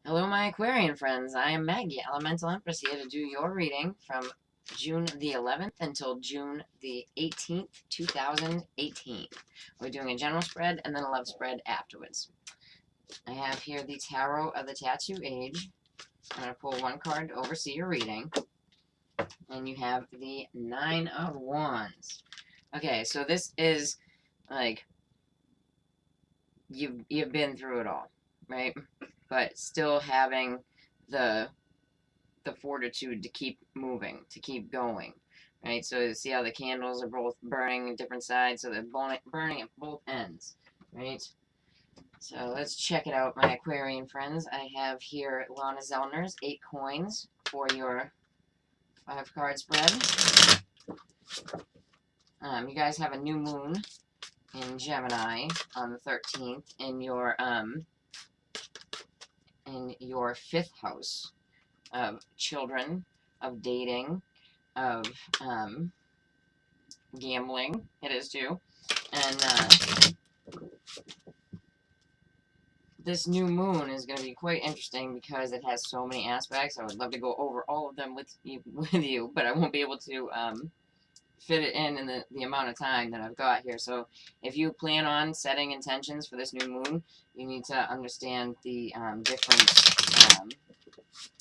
Hello, my Aquarian friends. I am Maggie, Elemental Empress, here to do your reading from June the 11th until June the 18th, 2018. We're doing a general spread and then a love spread afterwards. I have here the Tarot of the Tattoo Age. I'm going to pull one card to oversee your reading. And you have the Nine of Wands. Okay, so this is like you've been through it all, right? But still having the fortitude to keep moving, to keep going, right? So see how the candles are both burning different sides, so they're burning at both ends, right? So let's check it out, my Aquarian friends. I have here Lana Zellner's 8 coins for your 5-card spread. You guys have a new moon in Gemini on the 13th in your 5th house of children, of dating, of gambling. It is too. And this new moon is going to be quite interesting because it has so many aspects. I would love to go over all of them with you, but I won't be able to fit it in the amount of time that I've got here. So if you plan on setting intentions for this new moon, you need to understand the different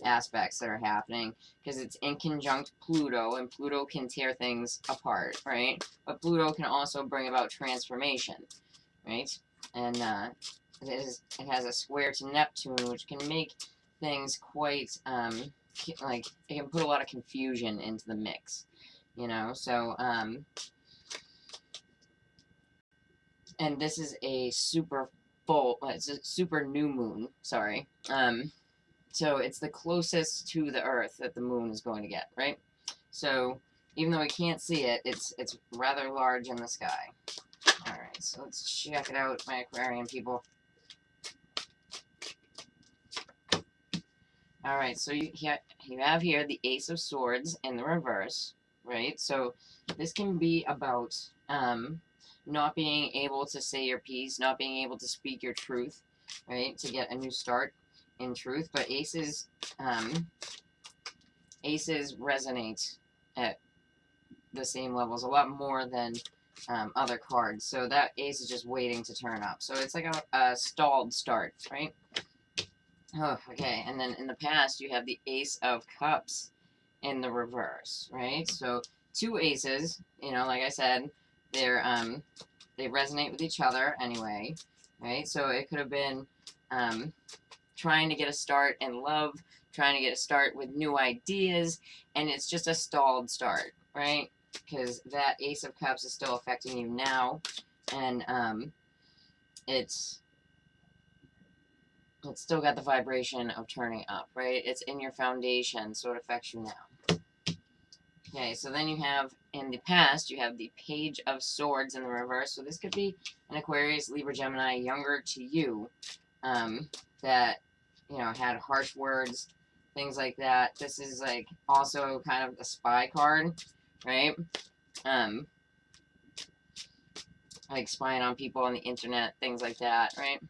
aspects that are happening, because it's in conjunct Pluto, and Pluto can tear things apart, right? But Pluto can also bring about transformation, right? And it has a square to Neptune, which can make things quite like it can put a lot of confusion into the mix, you know. So and this is a super full, it's a super new moon. Sorry. So it's the closest to the Earth that the moon is going to get, right? So even though we can't see it, it's rather large in the sky. All right, so let's check it out, my Aquarian people. All right, so you have here the Ace of Swords in the reverse, right? So this can be about not being able to say your piece, not being able to speak your truth, right? To get a new start in truth. But aces resonate at the same levels a lot more than other cards. So that ace is just waiting to turn up. So it's like a stalled start, right? Oh, okay. And then in the past, you have the Ace of Cups in the reverse, right? So 2 aces, you know, like I said, they resonate with each other anyway, right? So it could have been trying to get a start in love, trying to get a start with new ideas, and it's just a stalled start, right? Because that Ace of Cups is still affecting you now, and it's still got the vibration of turning up, right? It's in your foundation, so it affects you now. Okay, so then you have, in the past, you have the Page of Swords in the reverse. So this could be an Aquarius, Libra, Gemini, younger to you, that, you know, had harsh words, things like that. This is, like, also kind of a spy card, right? Like spying on people on the internet, things like that, right?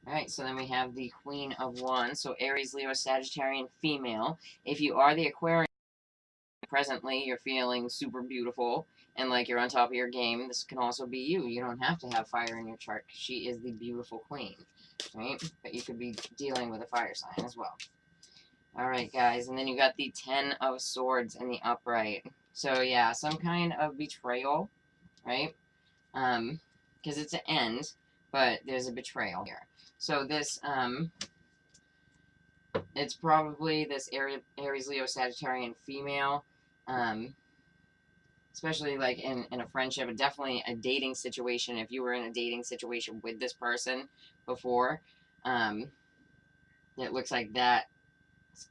Alright, so then we have the Queen of Wands, so Aries, Leo, Sagittarian, female. If you are the Aquarian, presently you're feeling super beautiful and like you're on top of your game, this can also be you. You don't have to have fire in your chart. She is the beautiful queen, right? But you could be dealing with a fire sign as well. Alright, guys, and then you got the Ten of Swords in the upright. So, yeah, some kind of betrayal, right? Because it's an end, but there's a betrayal here. So this, it's probably this Aries, Leo, Sagittarian female, especially like in a friendship, and definitely a dating situation. If you were in a dating situation with this person before, it looks like that's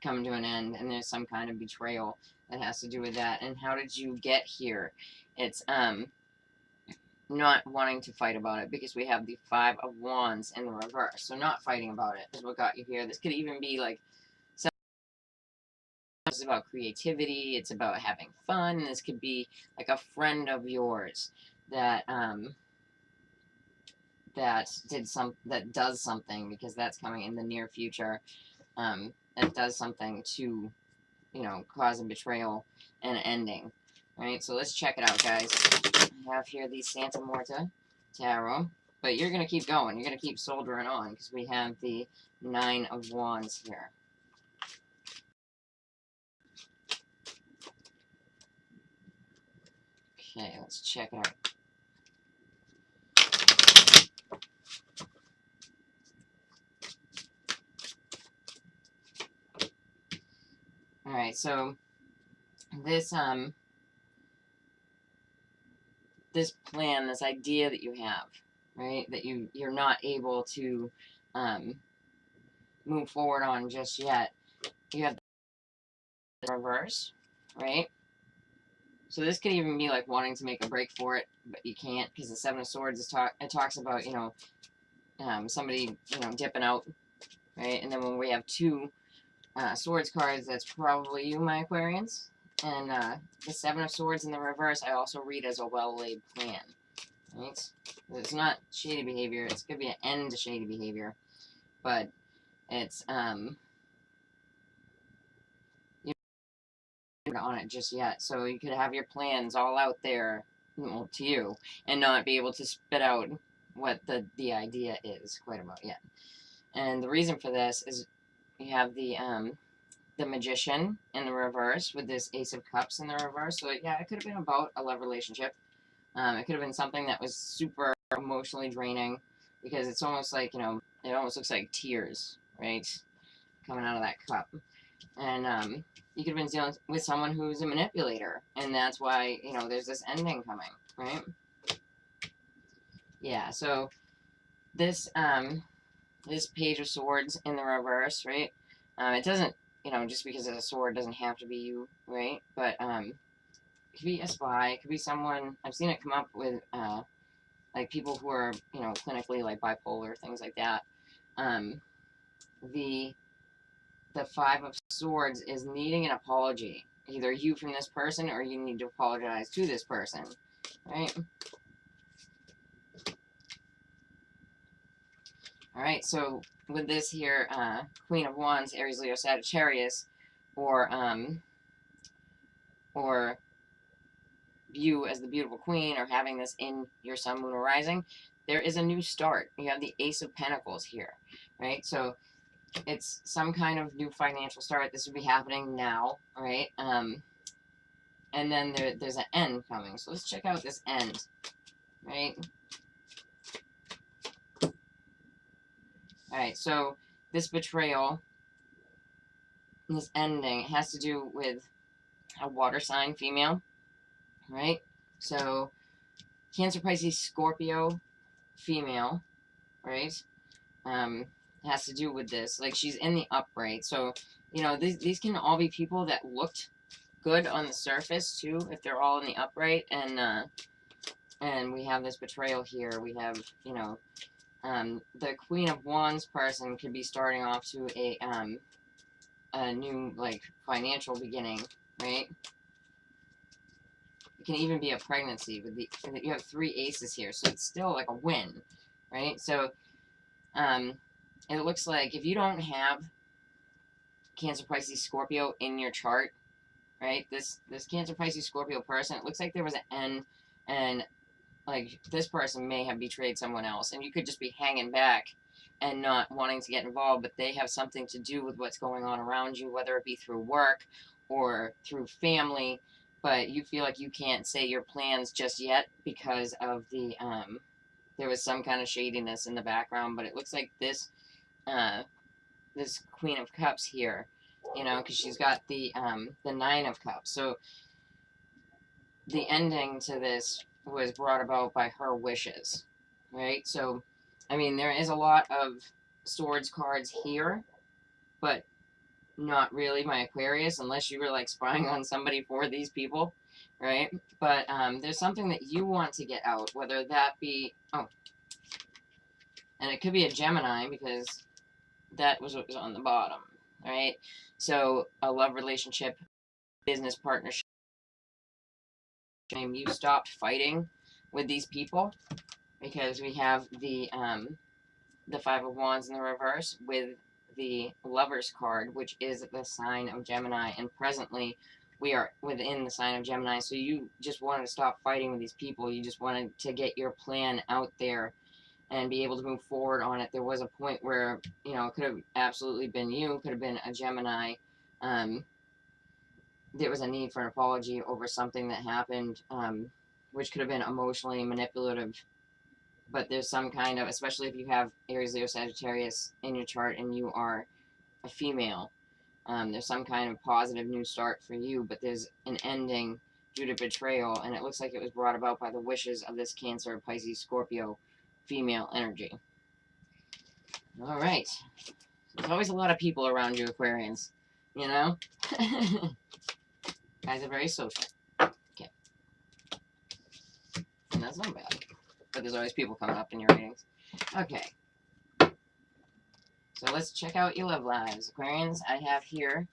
coming to an end, and there's some kind of betrayal that has to do with that. And how did you get here? It's not wanting to fight about it, because we have the Five of Wands in the reverse. So not fighting about it is what got you here. This could even be like, it's about creativity, it's about having fun. This could be like a friend of yours that that does something, because that's coming in the near future. That does something to, cause a betrayal and an ending. Alright, so let's check it out, guys. I have here the Santa Morta Tarot. But you're going to keep going. You're going to keep soldiering on, because we have the 9 of Wands here. Okay, let's check it out. Alright, so this this plan, this idea that you have, right, that you're not able to move forward on just yet, you have the reverse, right? So this could even be like wanting to make a break for it, but you can't, because the Seven of Swords it talks about, somebody, dipping out, right? And then when we have 2 Swords cards, that's probably you, my Aquarians. And the Seven of Swords in the reverse, I also read as a well-laid plan, right? It's not shady behavior. It's going to be an end to shady behavior, but it's you're not on it just yet. So you could have your plans all out there, well, to you, and not be able to spit out what the idea is quite about yet. And the reason for this is you have the Magician in the reverse with this Ace of Cups in the reverse. So yeah, it could have been about a love relationship. It could have been something that was super emotionally draining, because it's almost like, it almost looks like tears, right, coming out of that cup. And you could have been dealing with someone who's a manipulator, and that's why, there's this ending coming, right? Yeah, so this this Page of Swords in the reverse, right? It doesn't, just because it's a sword doesn't have to be you, right? But it could be a spy, it could be someone. I've seen it come up with like people who are, clinically like bipolar, things like that. The 5 of Swords is needing an apology, either you from this person, or you need to apologize to this person, right? Alright, so with this here, Queen of Wands, Aries, Leo, Sagittarius, or you as the beautiful queen, or having this in your sun, moon, or rising, there is a new start. You have the Ace of Pentacles here, right? So it's some kind of new financial start. This would be happening now, right? And then there's an end coming. So let's check out this end, right? Alright, so this betrayal, this ending, has to do with a water sign female, right? So Cancer, Pisces, Scorpio, female, right? Has to do with this. Like, she's in the upright. So, these can all be people that looked good on the surface, too, if they're all in the upright. And we have this betrayal here. We have, the Queen of Wands person could be starting off to a new, like, financial beginning, right? It can even be a pregnancy. You have 3 aces here, so it's still like a win, right? So it looks like if you don't have Cancer, Pisces, Scorpio in your chart, right? This Cancer, Pisces, Scorpio person, it looks like there was an end, and like this person may have betrayed someone else, and you could just be hanging back and not wanting to get involved, but they have something to do with what's going on around you, whether it be through work or through family, but you feel like you can't say your plans just yet because of the there was some kind of shadiness in the background. But it looks like this this Queen of Cups here, because she's got the 9 of Cups. So the ending to this was brought about by her wishes, right? So, I mean, there is a lot of Swords cards here, but not really, my Aquarius, unless you were like spying on somebody for these people, right? But there's something that you want to get out, whether that be, and it could be a Gemini, because that was what was on the bottom, right? So a love relationship, business partnership, you stopped fighting with these people, because we have the Five of Wands in the reverse with the Lover's card, which is the sign of Gemini, and presently we are within the sign of Gemini. So you just wanted to stop fighting with these people. You just wanted to get your plan out there and be able to move forward on it. There was a point where, you know, it could have absolutely been you, could have been a Gemini. There was a need for an apology over something that happened, which could have been emotionally manipulative. But there's some kind of, especially if you have Aries, Leo, Sagittarius in your chart and you are a female, there's some kind of positive new start for you, but there's an ending due to betrayal, and it looks like it was brought about by the wishes of this Cancer, Pisces, Scorpio female energy. All right. There's always a lot of people around you, Aquarians. You know? Guys are very social. Okay. And that's not bad. But there's always people coming up in your readings. Okay. So let's check out your love lives. Aquarians, I have here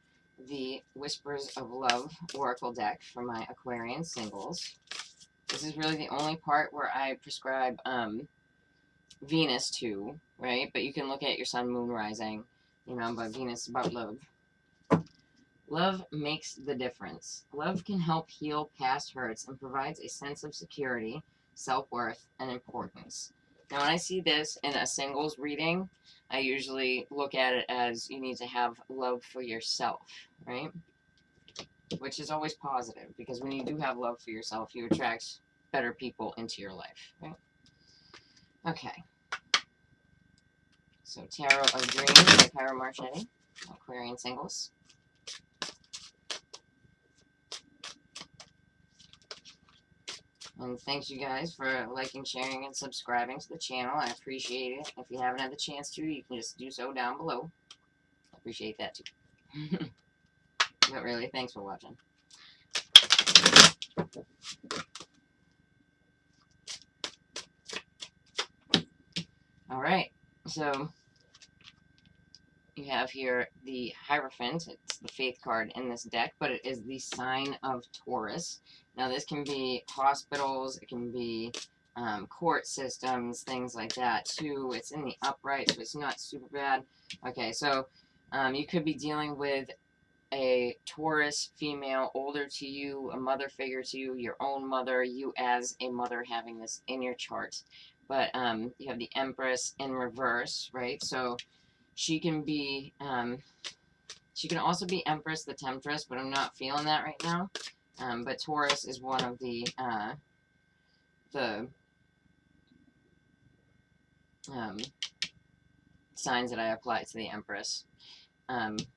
the Whispers of Love Oracle deck for my Aquarian singles. This is really the only part where I prescribe Venus to, right? But you can look at your sun, moon, rising, you know, but Venus is about love. Love makes the difference. Love can help heal past hurts and provides a sense of security, self-worth, and importance. Now, when I see this in a singles reading, I usually look at it as you need to have love for yourself, right? Which is always positive, because when you do have love for yourself, you attract better people into your life, right? Okay. So, Tarot of Dreams by Kyra Marchetti, Aquarian singles. And thanks you guys for liking, sharing, and subscribing to the channel. I appreciate it. If you haven't had the chance to, you can just do so down below. I appreciate that too. But really, thanks for watching. Alright, so you have here the Hierophant. It's the Faith card in this deck, but it is the sign of Taurus. Now, this can be hospitals, it can be court systems, things like that, too. It's in the upright, so it's not super bad. Okay, so you could be dealing with a Taurus female, older to you, a mother figure to you, your own mother, you as a mother having this in your chart. But you have the Empress in reverse, right? So she can be, she can also be Empress the Temptress, but I'm not feeling that right now. But Taurus is one of the signs that I apply to the Empress.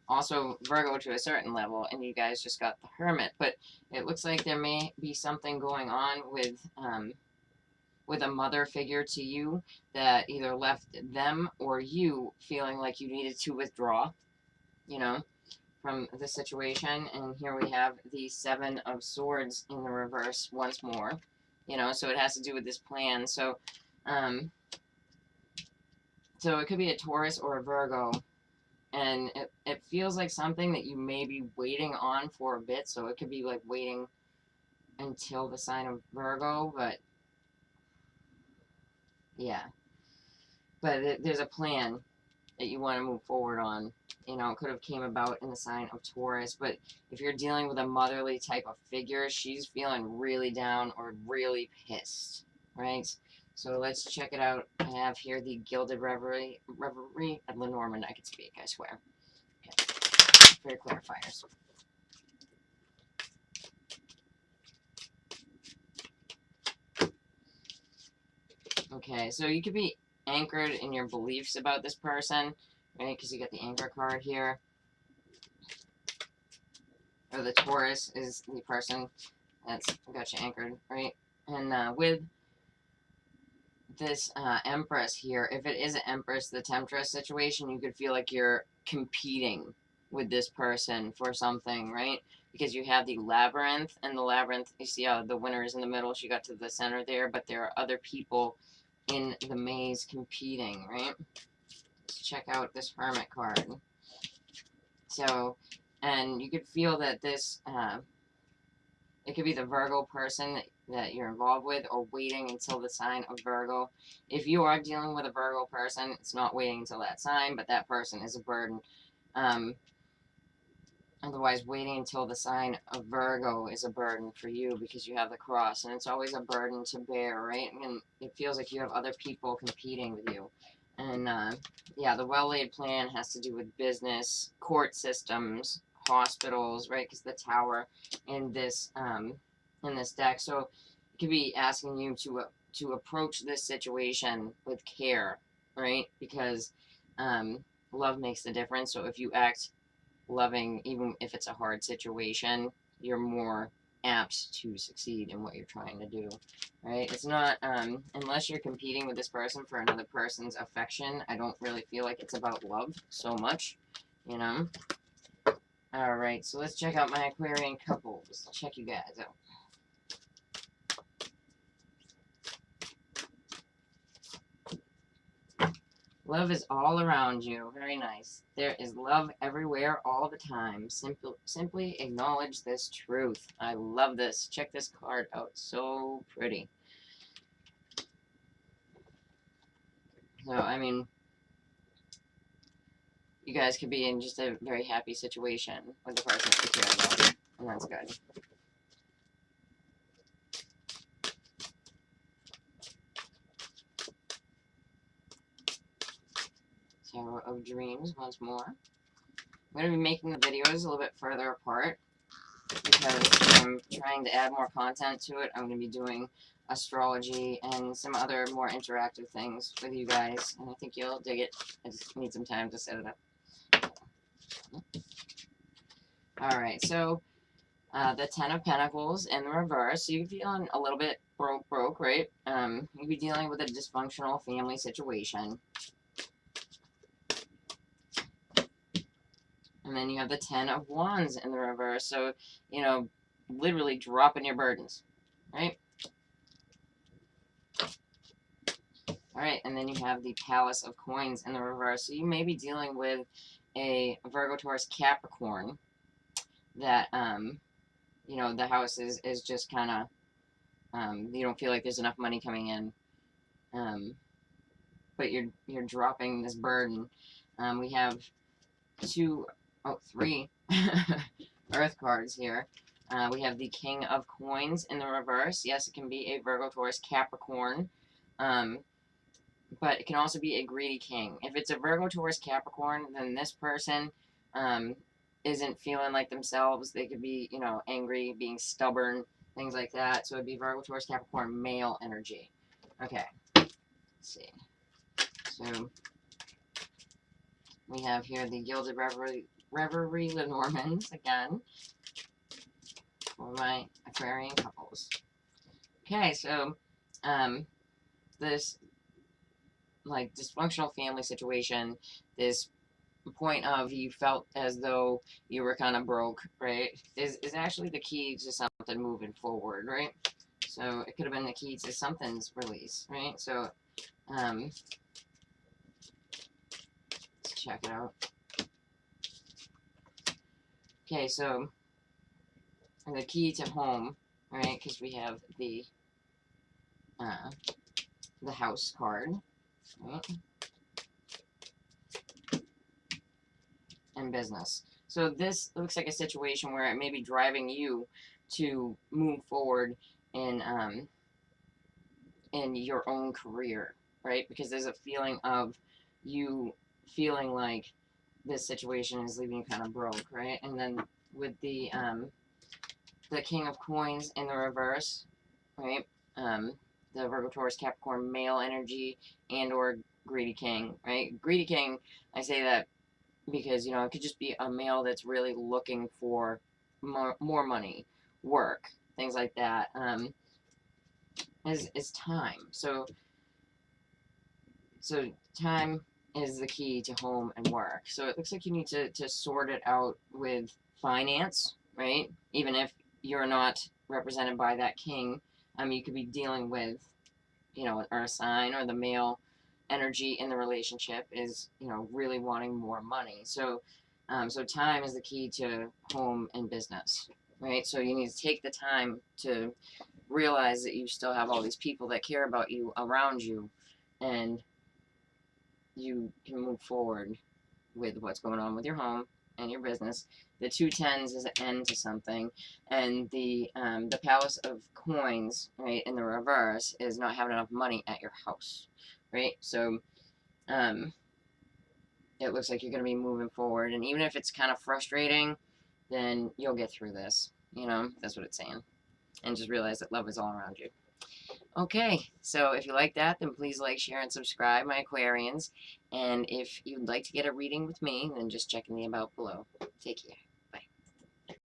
Also Virgo to a certain level, and you guys just got the Hermit. But it looks like there may be something going on with a mother figure to you that either left them or you feeling like you needed to withdraw, you know, from the situation. And here we have the Seven of Swords in the reverse once more, you know, so it has to do with this plan. So so it could be a Taurus or a Virgo, and it feels like something that you may be waiting on for a bit. So it could be like waiting until the sign of Virgo, but yeah. But there's a plan that you want to move forward on. You know, it could have came about in the sign of Taurus, but if you're dealing with a motherly type of figure, she's feeling really down or really pissed, right? So let's check it out. I have here the Gilded Reverie at Lenormand. I can speak, I swear. Okay. Very clarifiers. Okay, so you could be anchored in your beliefs about this person, right? Because you got the Anchor card here. Or the Taurus is the person that's got you anchored, right? And with this Empress here, if it is an Empress, the Temptress situation, you could feel like you're competing with this person for something, right? Because you have the Labyrinth, and the Labyrinth, you see how the winner is in the middle, she got to the center there, but there are other people in the maze competing, right? Let's check out this Hermit card. So, and you could feel that this, it could be the Virgo person that you're involved with, or waiting until the sign of Virgo. If you are dealing with a Virgo person, it's not waiting until that sign, but that person is a burden. Otherwise, waiting until the sign of Virgo is a burden for you because you have the cross, and it's always a burden to bear, right? And it feels like you have other people competing with you. And yeah, the well-laid plan has to do with business, court systems, hospitals, right? Because the Tower in this deck, so it could be asking you to approach this situation with care, right? Because love makes the difference. So if you act loving, even if it's a hard situation, you're more apt to succeed in what you're trying to do, right? It's not, unless you're competing with this person for another person's affection, I don't really feel like it's about love so much, you know? Alright, so let's check out my Aquarian couples. Check you guys out. Love is all around you. Very nice. There is love everywhere all the time. Simply acknowledge this truth. I love this. Check this card out. So pretty. So, I mean, you guys could be in just a very happy situation with the person that you care about. And that's good. Tower of Dreams once more. I'm going to be making the videos a little bit further apart because I'm trying to add more content to it. I'm going to be doing astrology and some other more interactive things with you guys, and I think you'll dig it. I just need some time to set it up. Alright, so the Ten of Pentacles in the reverse. So you're feeling a little bit broke, right? You'd be dealing with a dysfunctional family situation. And then you have the Ten of Wands in the reverse. So, you know, literally dropping your burdens, right? Alright, and then you have the Palace of Coins in the reverse. So you may be dealing with a Virgo, Taurus, Capricorn that, you know, the house is just kind of, you don't feel like there's enough money coming in. But you're dropping this burden. We have three Earth cards here. We have the King of Coins in the reverse. Yes, it can be a Virgo, Taurus, Capricorn. But it can also be a greedy king. If it's a Virgo, Taurus, Capricorn, then this person isn't feeling like themselves. They could be, you know, angry, being stubborn, things like that. So it'd be Virgo, Taurus, Capricorn, male energy. Okay, let's see. So we have here the Gilded Reverie Lenormands again for my Aquarian couples. Okay, so this like dysfunctional family situation, this point of you felt as though you were kind of broke, right, is actually the key to something moving forward, right? So it could have been the key to something's release, right? So let's check it out. Okay, so the key to home, right? Because we have the house card, right? And business. So this looks like a situation where it may be driving you to move forward in your own career, right? Because there's a feeling of you feeling like this situation is leaving you kind of broke, right? And then with the King of Coins in the reverse, right? The Virgo, Taurus, Capricorn, male energy, and or greedy king, right? Greedy king, I say that because, you know, it could just be a male that's really looking for more money, work, things like that. Is time. So time is the key to home and work. So it looks like you need to sort it out with finance, right? Even if you're not represented by that king, you could be dealing with, you know, or a sign or the male energy in the relationship is, you know, really wanting more money. So so time is the key to home and business, right? So you need to take the time to realize that you still have all these people that care about you around you, and you can move forward with what's going on with your home and your business. The 2 10s is an end to something, and the Palace of Coins, right, in the reverse is not having enough money at your house, right? So it looks like you're going to be moving forward, and even if it's kind of frustrating, then you'll get through this. You know, that's what it's saying. And just realize that love is all around you. Okay, so if you like that, then please like, share, and subscribe, my Aquarians. And if you'd like to get a reading with me, then just check in the about below. Take care.